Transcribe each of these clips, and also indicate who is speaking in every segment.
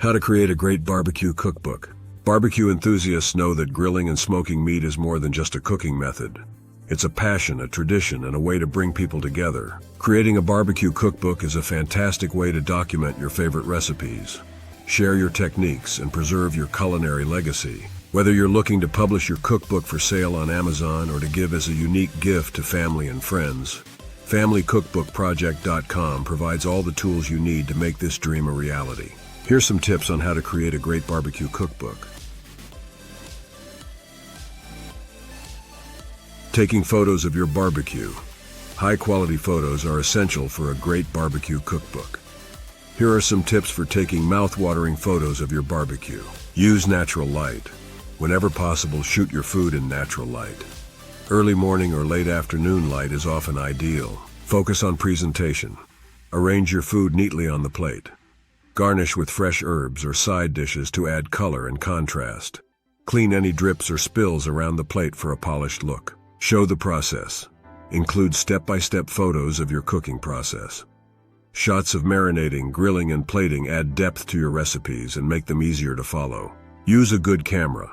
Speaker 1: How to create a great barbecue cookbook. Barbecue enthusiasts know that grilling and smoking meat is more than just a cooking method. It's a passion, a tradition, and a way to bring people together. Creating a barbecue cookbook is a fantastic way to document your favorite recipes, share your techniques, and preserve your culinary legacy. Whether you're looking to publish your cookbook for sale on Amazon or to give as a unique gift to family and friends, FamilyCookbookProject.com provides all the tools you need to make this dream a reality. Here's some tips on how to create a great barbecue cookbook. Taking photos of your barbecue. High-quality photos are essential for a great barbecue cookbook. Here are some tips for taking mouth-watering photos of your barbecue. Use natural light. Whenever possible, shoot your food in natural light. Early morning or late afternoon light is often ideal. Focus on presentation. Arrange your food neatly on the plate. Garnish with fresh herbs or side dishes to add color and contrast. Clean any drips or spills around the plate for a polished look. Show the process. Include step-by-step photos of your cooking process. Shots of marinating, grilling, and plating add depth to your recipes and make them easier to follow. Use a good camera.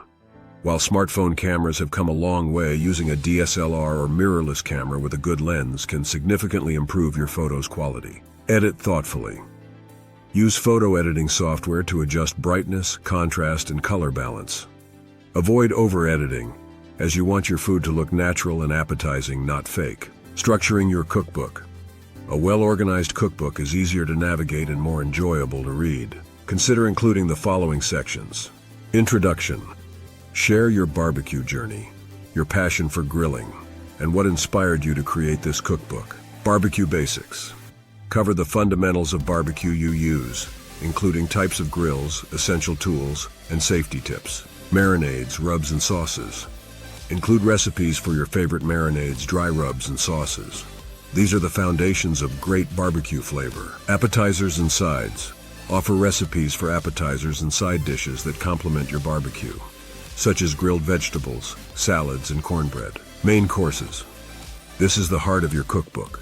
Speaker 1: While smartphone cameras have come a long way, using a DSLR or mirrorless camera with a good lens can significantly improve your photos' quality. Edit thoughtfully. Use photo editing software to adjust brightness, contrast, and color balance. Avoid over-editing, as you want your food to look natural and appetizing, not fake. Structuring your cookbook. A well-organized cookbook is easier to navigate and more enjoyable to read. Consider including the following sections. Introduction. Share your barbecue journey, your passion for grilling, and what inspired you to create this cookbook. Barbecue basics. Cover the fundamentals of barbecue you use, including types of grills, essential tools, and safety tips. Marinades, rubs, and sauces. Include recipes for your favorite marinades, dry rubs, and sauces. These are the foundations of great barbecue flavor. Appetizers and sides. Offer recipes for appetizers and side dishes that complement your barbecue, such as grilled vegetables, salads, and cornbread. Main courses. This is the heart of your cookbook.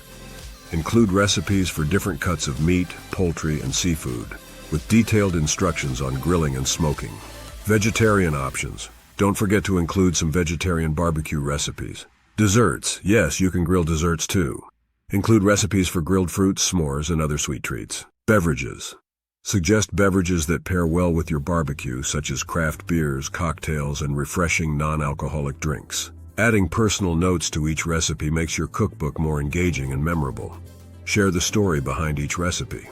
Speaker 1: Include recipes for different cuts of meat, poultry, and seafood, with detailed instructions on grilling and smoking. Vegetarian options. Don't forget to include some vegetarian barbecue recipes. Desserts. Yes, you can grill desserts too. Include recipes for grilled fruits, s'mores, and other sweet treats. Beverages. Suggest beverages that pair well with your barbecue, such as craft beers, cocktails, and refreshing non-alcoholic drinks. Adding personal notes to each recipe makes your cookbook more engaging and memorable. Share the story behind each recipe.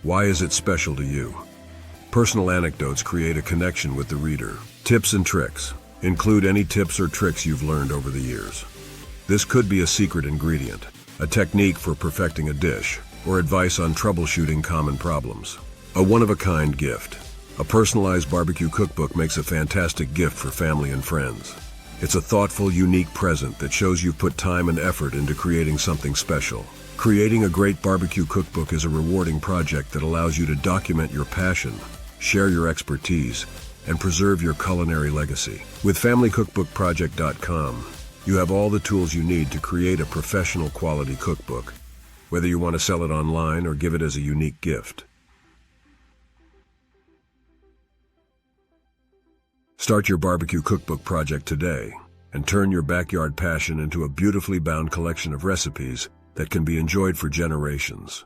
Speaker 1: Why is it special to you? Personal anecdotes create a connection with the reader. Tips and tricks. Include any tips or tricks you've learned over the years. This could be a secret ingredient, a technique for perfecting a dish, or advice on troubleshooting common problems. A one-of-a-kind gift. A personalized barbecue cookbook makes a fantastic gift for family and friends. It's a thoughtful, unique present that shows you've put time and effort into creating something special. Creating a great barbecue cookbook is a rewarding project that allows you to document your passion, share your expertise, and preserve your culinary legacy. With FamilyCookbookProject.com, you have all the tools you need to create a professional quality cookbook, whether you want to sell it online or give it as a unique gift. Start your barbecue cookbook project today and turn your backyard passion into a beautifully bound collection of recipes that can be enjoyed for generations.